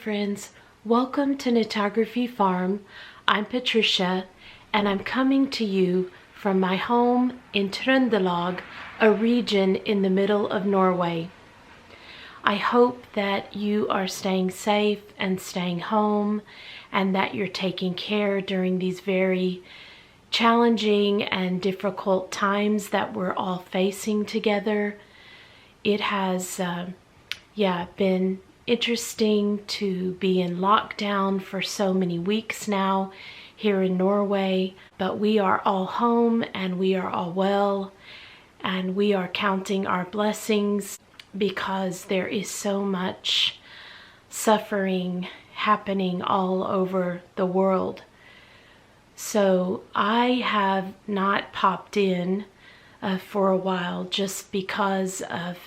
friends, welcome to Knitography Farm. I'm Patricia and I'm coming to you from my home in Trøndelag, a region in the middle of Norway. I hope that you are staying safe and staying home and that you're taking care during these very challenging and difficult times that we're all facing together. It has been interesting to be in lockdown for so many weeks now here in Norway, but we are all home and we are all well, and we are counting our blessings because there is so much suffering happening all over the world. So I have not popped in for a while just because of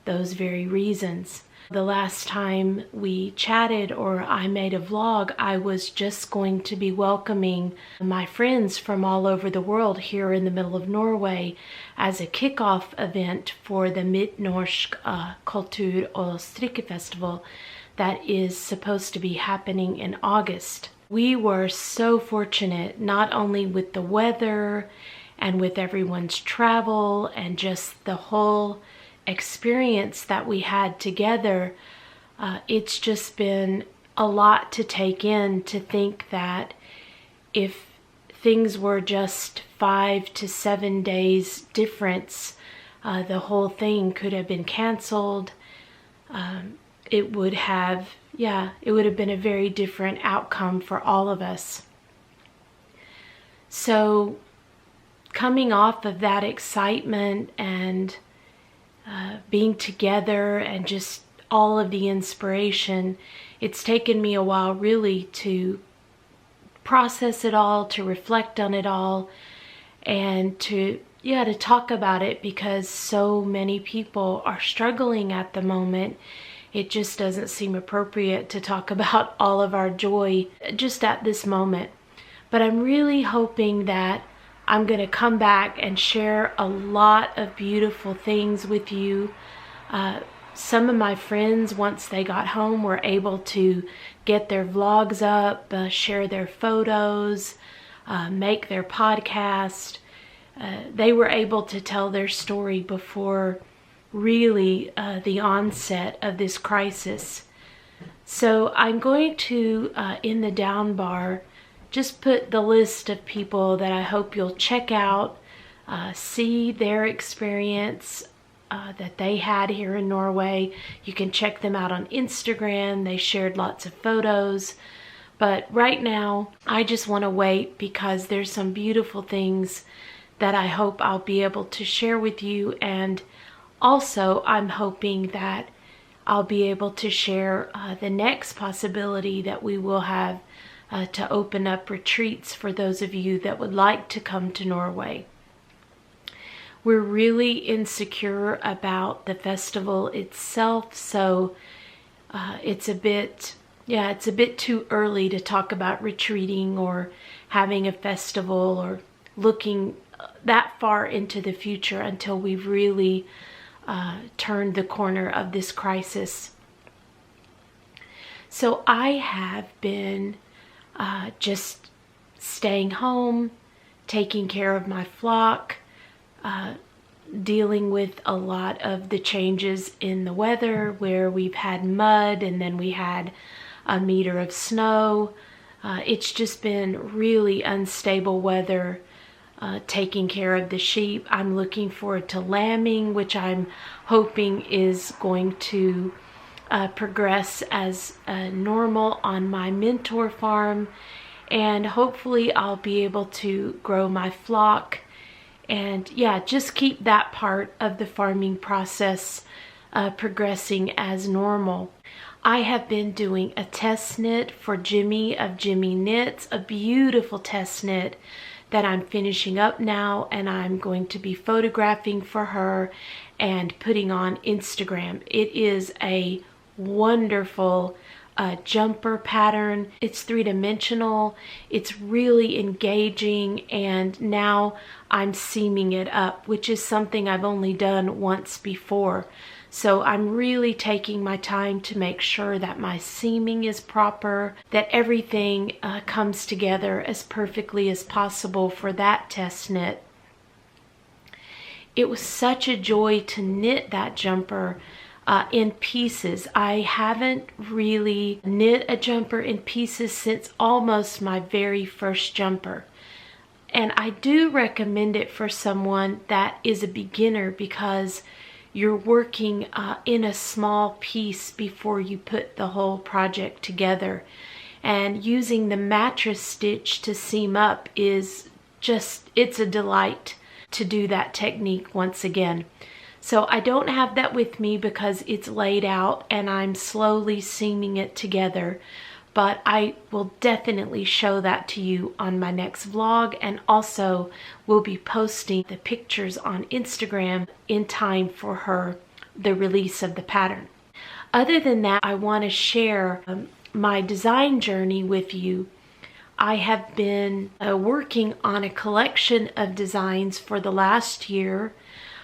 those very reasons. The last time we chatted or I made a vlog, I was just going to be welcoming my friends from all over the world here in the middle of Norway as a kickoff event for the Midtnorsk Kultur- og Strikkefestival that is supposed to be happening in August. We were so fortunate, not only with the weather and with everyone's travel and just the whole experience that we had together. It's just been a lot to take in, to think that if things were just 5 to 7 days difference, the whole thing could have been canceled. It would have been a very different outcome for all of us. So coming off of that excitement and being together and just all of the inspiration, it's taken me a while really to process it all, to reflect on it all, and to talk about it, because so many people are struggling at the moment. It just doesn't seem appropriate to talk about all of our joy just at this moment. But I'm really hoping that I'm going to come back and share a lot of beautiful things with you. Some of my friends, once they got home, were able to get their vlogs up, share their photos, make their podcast. They were able to tell their story before really the onset of this crisis. So I'm going to, in the down bar, just put the list of people that I hope you'll check out, see their experience that they had here in Norway. You can check them out on Instagram. They shared lots of photos. But right now, I just want to wait because there's some beautiful things that I hope I'll be able to share with you. And also, I'm hoping that I'll be able to share the next possibility that we will have to open up retreats for those of you that would like to come to Norway. We're really insecure about the festival itself, so it's a bit too early to talk about retreating or having a festival or looking that far into the future until we've really turned the corner of this crisis. So I have been just staying home, taking care of my flock, dealing with a lot of the changes in the weather where we've had mud and then we had a meter of snow. It's just been really unstable weather, taking care of the sheep. I'm looking forward to lambing, which I'm hoping is going to progress as normal on my mentor farm, and hopefully I'll be able to grow my flock and just keep that part of the farming process progressing as normal. I have been doing a test knit for Jimmy of Jimmy Knits, a beautiful test knit that I'm finishing up now, and I'm going to be photographing for her and putting on Instagram. It is a wonderful jumper pattern. It's 3-dimensional. It's really engaging, and now I'm seaming it up, which is something I've only done once before. So I'm really taking my time to make sure that my seaming is proper, that everything comes together as perfectly as possible for that test knit. It was such a joy to knit that jumper in pieces. I haven't really knit a jumper in pieces since almost my very first jumper. And I do recommend it for someone that is a beginner because you're working in a small piece before you put the whole project together. And using the mattress stitch to seam up is just, it's a delight to do that technique once again. So I don't have that with me because it's laid out and I'm slowly seaming it together, but I will definitely show that to you on my next vlog, and also will be posting the pictures on Instagram in time for the release of the pattern. Other than that, I want to share my design journey with you. I have been working on a collection of designs for the last year.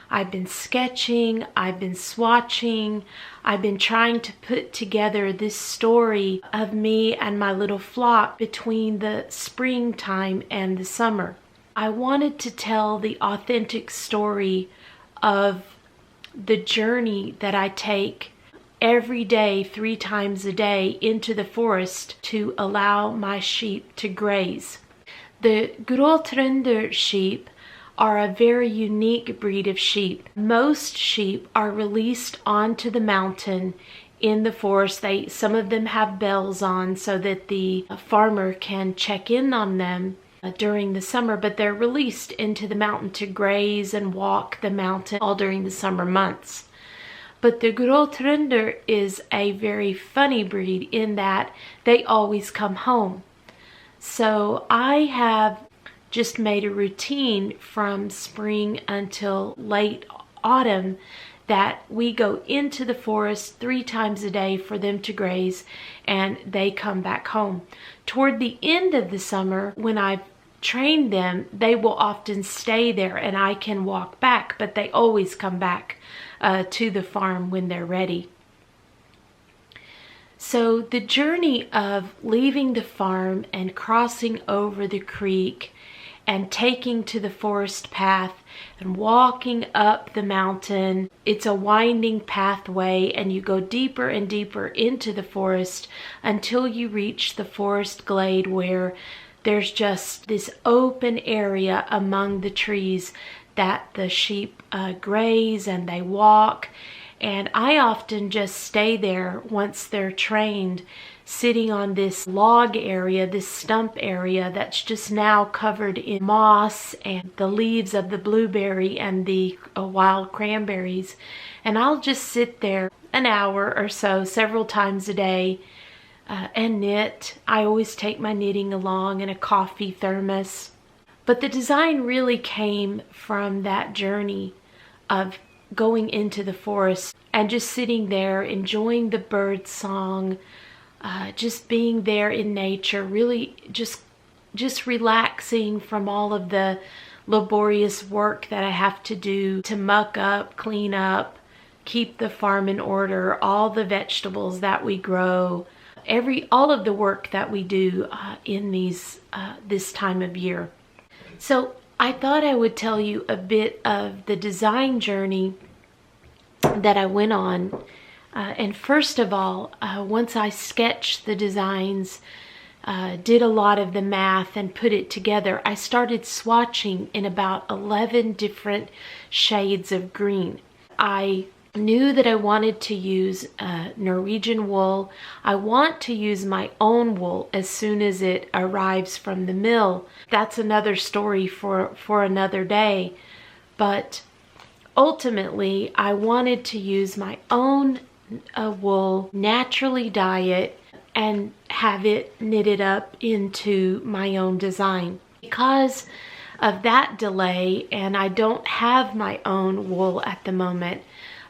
I've been sketching, I've been swatching, I've been trying to put together this story of me and my little flock between the springtime and the summer. I wanted to tell the authentic story of the journey that I take every day, 3 times a day, into the forest to allow my sheep to graze. The Grå Trondersau sheep are a very unique breed of sheep. Most sheep are released onto the mountain in the forest. Some of them have bells on so that the farmer can check in on them during the summer, but they're released into the mountain to graze and walk the mountain all during the summer months. But the Grå Trondersau is a very funny breed in that they always come home. So I have just made a routine from spring until late autumn that we go into the forest 3 times a day for them to graze, and they come back home. Toward the end of the summer, when I've trained them, they will often stay there and I can walk back, but they always come back to the farm when they're ready. So the journey of leaving the farm and crossing over the creek and taking to the forest path and walking up the mountain. It's a winding pathway and you go deeper and deeper into the forest until you reach the forest glade where there's just this open area among the trees that the sheep graze and they walk. And I often just stay there once they're trained, sitting on this log area, this stump area that's just now covered in moss and the leaves of the blueberry and the wild cranberries. And I'll just sit there an hour or so, several times a day, and knit. I always take my knitting along in a coffee thermos. But the design really came from that journey of going into the forest and just sitting there, enjoying the bird song, just being there in nature, really just relaxing from all of the laborious work that I have to do to muck up, clean up, keep the farm in order, all the vegetables that we grow, all of the work that we do in this time of year. So I thought I would tell you a bit of the design journey that I went on. And first of all, once I sketched the designs, did a lot of the math and put it together, I started swatching in about 11 different shades of green. I knew that I wanted to use Norwegian wool. I want to use my own wool as soon as it arrives from the mill. That's another story for another day. But ultimately, I wanted to use my own wool, naturally dye it, and have it knitted up into my own design. Because of that delay, and I don't have my own wool at the moment,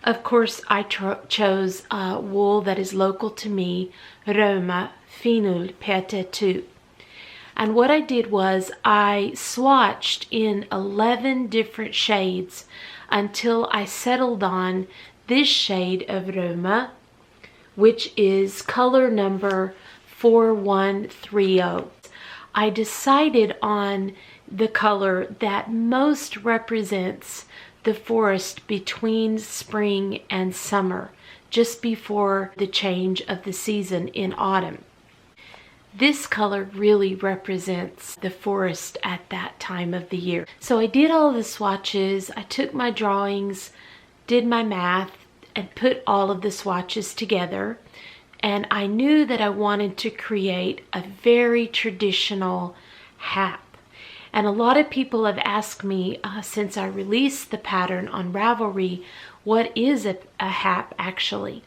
of course I chose wool that is local to me, Roma Finul Petetu. And what I did was I swatched in 11 different shades until I settled on this shade of Roma, which is color number 4130. I decided on the color that most represents the forest between spring and summer, just before the change of the season in autumn. This color really represents the forest at that time of the year. So I did all the swatches, I took my drawings, did my math, and put all of the swatches together. And I knew that I wanted to create a very traditional hap. And a lot of people have asked me since I released the pattern on Ravelry, what is a hap actually?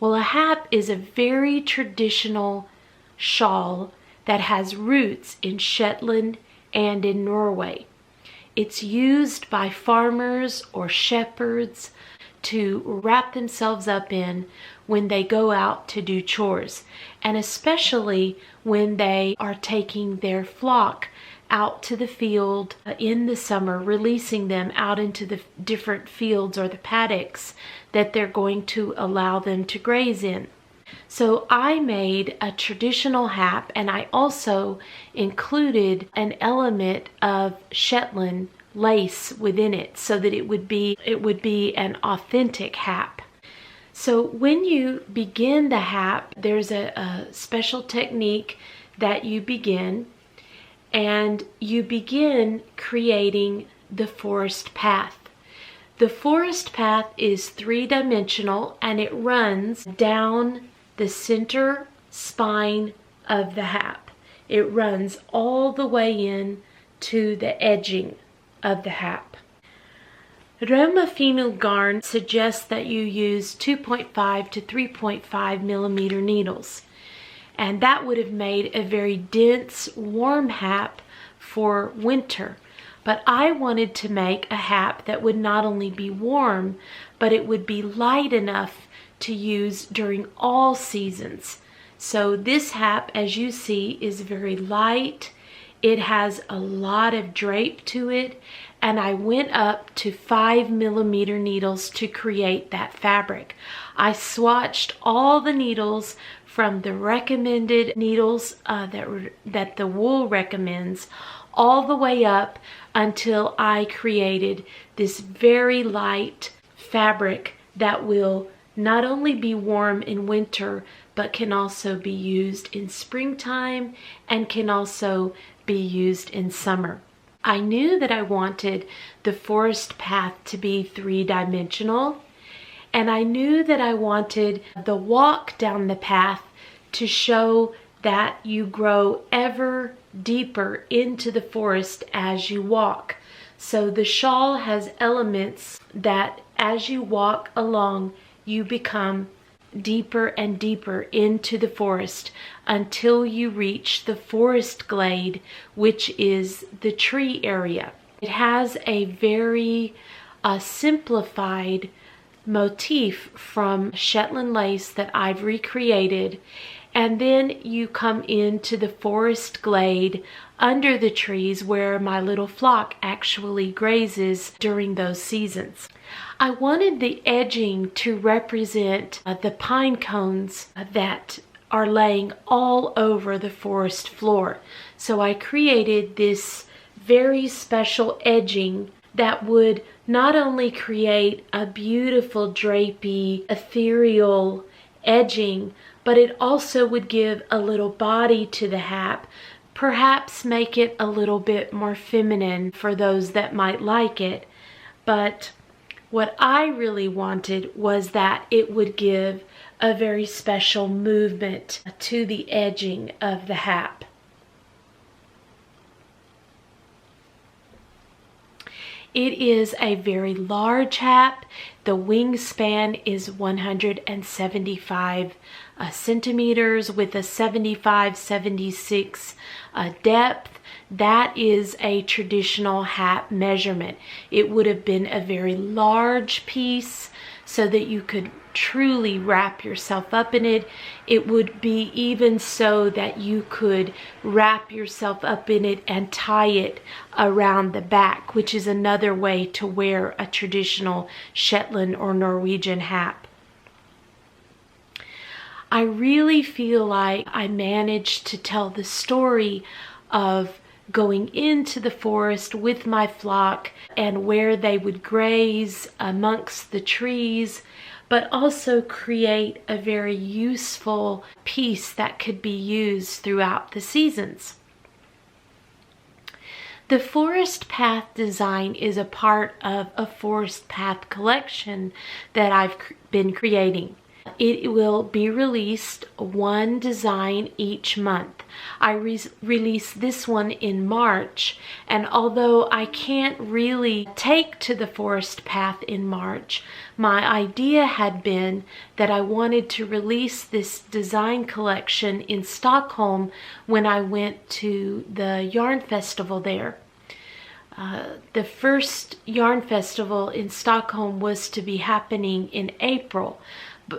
Well, a hap is a very traditional shawl that has roots in Shetland and in Norway. It's used by farmers or shepherds to wrap themselves up in when they go out to do chores, and especially when they are taking their flock out to the field in the summer, releasing them out into the different fields or the paddocks that they're going to allow them to graze in. So I made a traditional hap, and I also included an element of Shetland lace within it so that it would be an authentic hap. So when you begin the hap, there's a special technique that you begin, and you begin creating the forest path. The forest path is three-dimensional, and it runs down the center spine of the hap. It runs all the way in to the edging of the hap. Roma Finu garn suggests that you use 2.5 to 3.5 millimeter needles, and that would have made a very dense, warm hap for winter. But I wanted to make a hap that would not only be warm, but it would be light enough to use during all seasons. So this hap, as you see, is very light. It has a lot of drape to it, and I went up to 5 millimeter needles to create that fabric. I swatched all the needles from the recommended needles that the wool recommends, all the way up until I created this very light fabric that will not only be warm in winter, but can also be used in springtime and can also be used in summer. I knew that I wanted the forest path to be three-dimensional, and I knew that I wanted the walk down the path to show that you grow ever deeper into the forest as you walk. So the shawl has elements that as you walk along, you become deeper and deeper into the forest until you reach the forest glade, which is the tree area. It has a very simplified motif from Shetland lace that I've recreated, and then you come into the forest glade under the trees where my little flock actually grazes during those seasons. I wanted the edging to represent the pine cones that are laying all over the forest floor. So I created this very special edging that would not only create a beautiful drapey, ethereal edging, but it also would give a little body to the hap, perhaps make it a little bit more feminine for those that might like it. But what I really wanted was that it would give a very special movement to the edging of the hap. It is a very large hap. The wingspan is 175 centimeters with a 75-76 depth. That is a traditional hap measurement. It would have been a very large piece, so that you could truly wrap yourself up in it. It would be even so that you could wrap yourself up in it and tie it around the back, which is another way to wear a traditional Shetland or Norwegian hat. I really feel like I managed to tell the story of going into the forest with my flock and where they would graze amongst the trees, but also create a very useful piece that could be used throughout the seasons. The forest path design is a part of a forest path collection that I've been creating. It will be released one design each month. I released this one in March, and although I can't really take to the forest path in March, my idea had been that I wanted to release this design collection in Stockholm when I went to the yarn festival there. The first yarn festival in Stockholm was to be happening in April.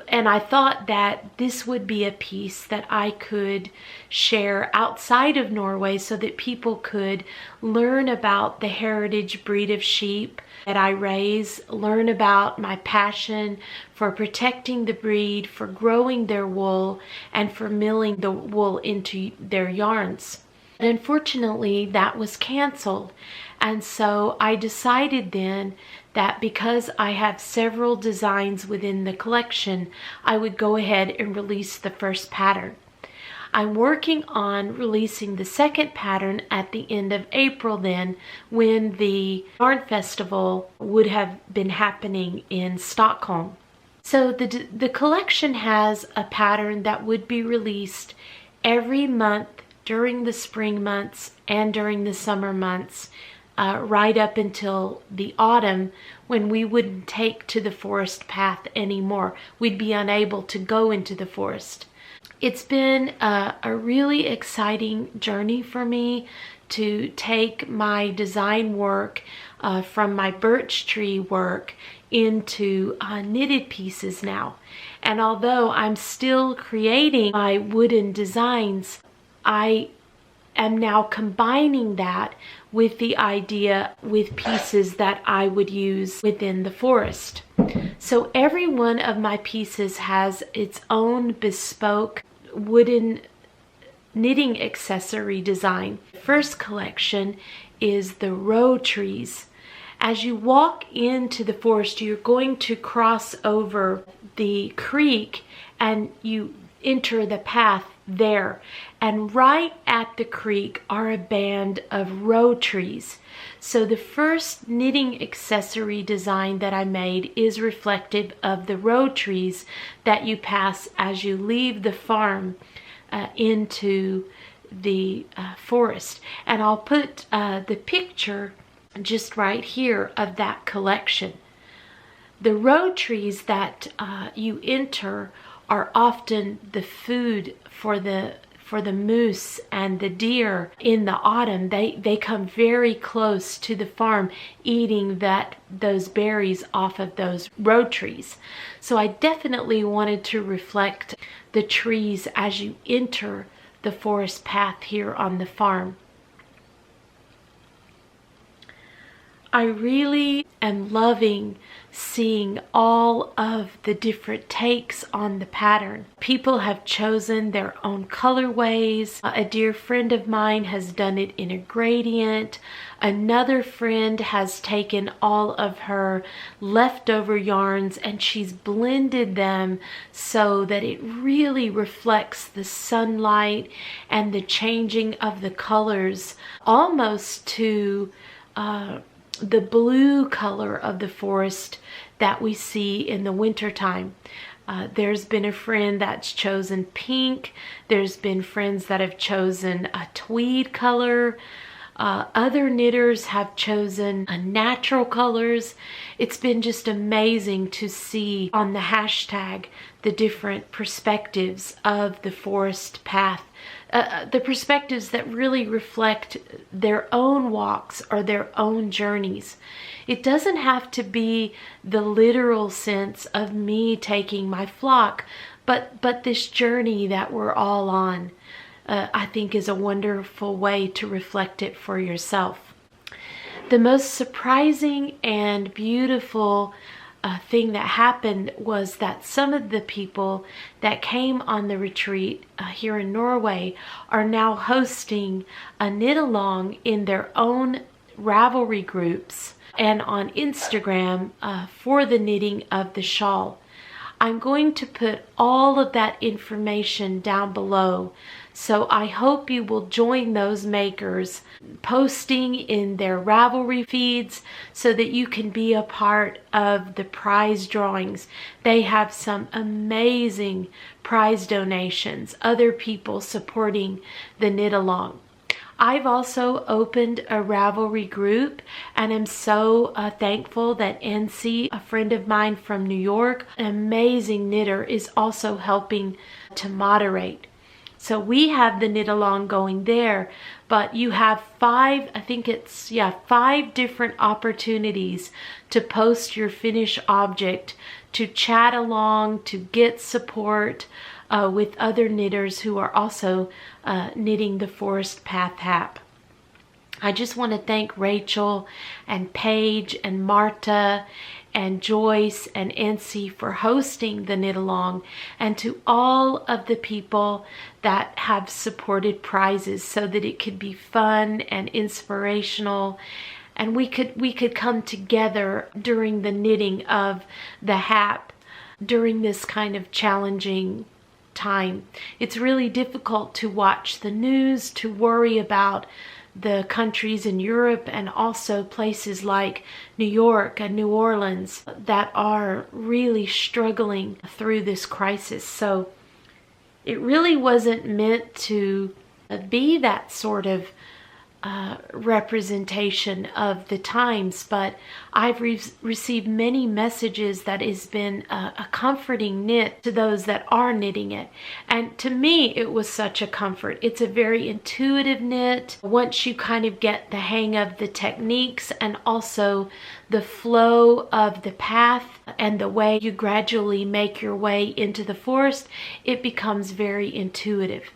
And I thought that this would be a piece that I could share outside of Norway so that people could learn about the heritage breed of sheep that I raise, learn about my passion for protecting the breed, for growing their wool, and for milling the wool into their yarns. And unfortunately, that was canceled. And so I decided then that because I have several designs within the collection, I would go ahead and release the first pattern. I'm working on releasing the second pattern at the end of April then, when the yarn festival would have been happening in Stockholm. So the collection has a pattern that would be released every month during the spring months and during the summer months, right up until the autumn, when we wouldn't take to the forest path anymore. We'd be unable to go into the forest. It's been a really exciting journey for me to take my design work from my birch tree work into knitted pieces now. And although I'm still creating my wooden designs, I am now combining that with the idea with pieces that I would use within the forest. So every one of my pieces has its own bespoke wooden knitting accessory design. The first collection is the row trees. As you walk into the forest, you're going to cross over the creek and you enter the path there. And right at the creek are a band of row trees. So the first knitting accessory design that I made is reflective of the row trees that you pass as you leave the farm into the forest. And I'll put the picture just right here of that collection. The row trees that you enter are often the food for the moose and the deer in the autumn. They come very close to the farm, eating those berries off of those row trees. So I definitely wanted to reflect the trees as you enter the forest path here on the farm. I really am loving seeing all of the different takes on the pattern. People have chosen their own colorways. A dear friend of mine has done it in a gradient. Another friend has taken all of her leftover yarns and she's blended them so that it really reflects the sunlight and the changing of the colors, almost to the blue color of the forest that we see in the wintertime. There's been a friend that's chosen pink. There's been friends that have chosen a tweed color. Other knitters have chosen natural colors. It's been just amazing to see on the hashtag the different perspectives of the forest path, the perspectives that really reflect their own walks or their own journeys. It doesn't have to be the literal sense of me taking my flock, but this journey that we're all on, I think is a wonderful way to reflect it for yourself. The most surprising and beautiful thing that happened was that some of the people that came on the retreat here in Norway are now hosting a knit along in their own Ravelry groups and on Instagram for the knitting of the shawl. I'm going to put all of that information down below, so I hope you will join those makers posting in their Ravelry feeds so that you can be a part of the prize drawings. They have some amazing prize donations, other people supporting the knit along. I've also opened a Ravelry group, and I'm so thankful that NC, a friend of mine from New York, an amazing knitter, is also helping to moderate. So we have the knit along going there, but you have five different opportunities to post your finished object, to chat along, to get support with other knitters who are also knitting the Forest Path Hap. I just want to thank Rachel and Paige and Marta and Joyce and NC for hosting the knit along, and to all of the people that have supported prizes so that it could be fun and inspirational, and we could come together during the knitting of the hap during this kind of challenging time. It's really difficult to watch the news, to worry about the countries in Europe and also places like New York and New Orleans that are really struggling through this crisis. So it really wasn't meant to be that sort of representation of the times, but I've received many messages that has been a comforting knit to those that are knitting it, and to me it was such a comfort. It's a very intuitive knit once you kind of get the hang of the techniques and also the flow of the path and the way you gradually make your way into the forest. It becomes very intuitive.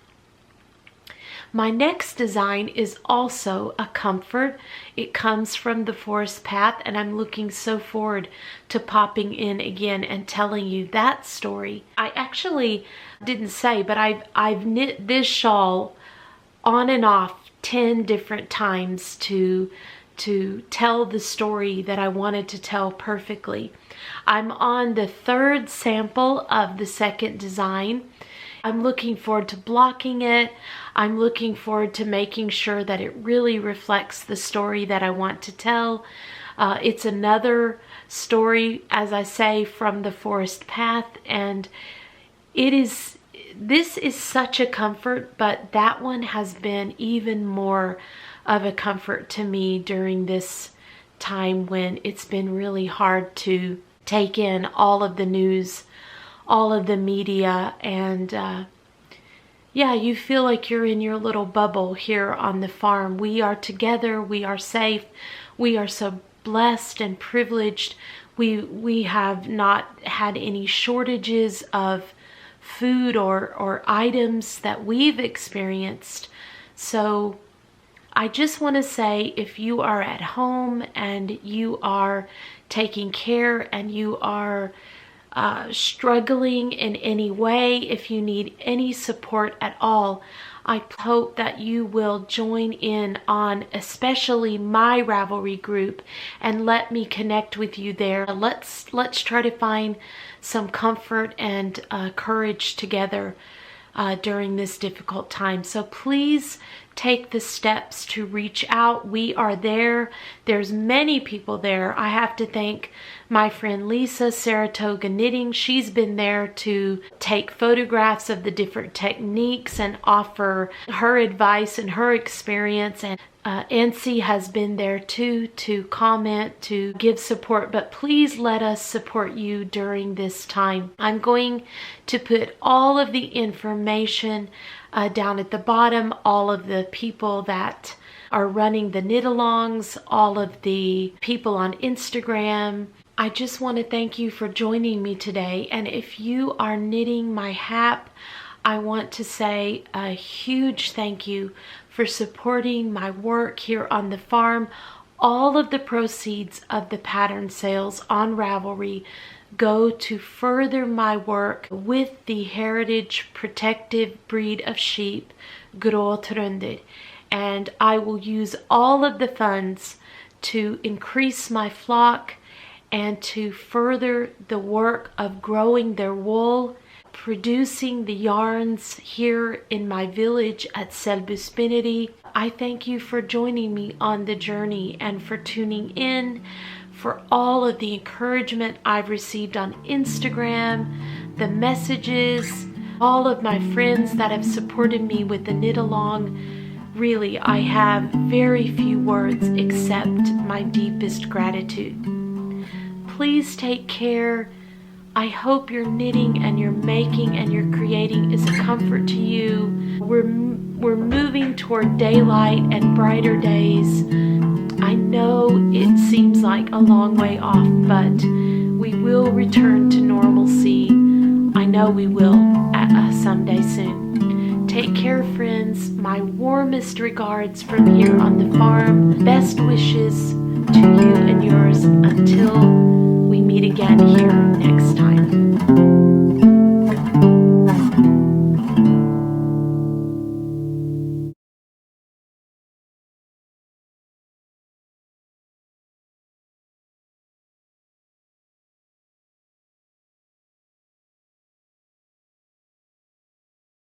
My next design is also a comfort. It comes from the forest path, and I'm looking so forward to popping in again and telling you that story. I actually didn't say, but I've knit this shawl on and off 10 different times to tell the story that I wanted to tell perfectly. I'm on the third sample of the second design. I'm looking forward to blocking it. I'm looking forward to making sure that it really reflects the story that I want to tell. It's another story, as I say, from the forest path, and this is such a comfort, but that one has been even more of a comfort to me during this time when it's been really hard to take in all of the news, all of the media, and yeah, you feel like you're in your little bubble here on the farm. We are together, we are safe, we are so blessed and privileged. We have not had any shortages of food or items that we've experienced. So I just want to say, if you are at home and you are taking care and you are struggling in any way, if you need any support at all, I hope that you will join in on especially my Ravelry group and let me connect with you there. Let's try to find some comfort and courage together during this difficult time. So please take the steps to reach out. We are there. There's many people there. I have to thank my friend Lisa, Saratoga Knitting. She's been there to take photographs of the different techniques and offer her advice and her experience. And Nancy has been there too, to comment, to give support, but please let us support you during this time. I'm going to put all of the information down at the bottom, all of the people that are running the knit-alongs, all of the people on Instagram. I just want to thank you for joining me today, and if you are knitting my hap, I want to say a huge thank you for supporting my work here on the farm. All of the proceeds of the pattern sales on Ravelry go to further my work with the heritage protective breed of sheep, Grå Trondersau, and I will use all of the funds to increase my flock and to further the work of growing their wool, producing the yarns here in my village at Selbu Spinneri. I thank you for joining me on the journey and for tuning in, for all of the encouragement I've received on Instagram, the messages, all of my friends that have supported me with the knit along. Really, I have very few words except my deepest gratitude. Please take care. I hope your knitting and your making and your creating is a comfort to you. We're moving toward daylight and brighter days. I know it seems like a long way off, but we will return to normalcy. I know we will someday soon. Take care, friends. My warmest regards from here on the farm. Best wishes to you and yours until we meet again here next time.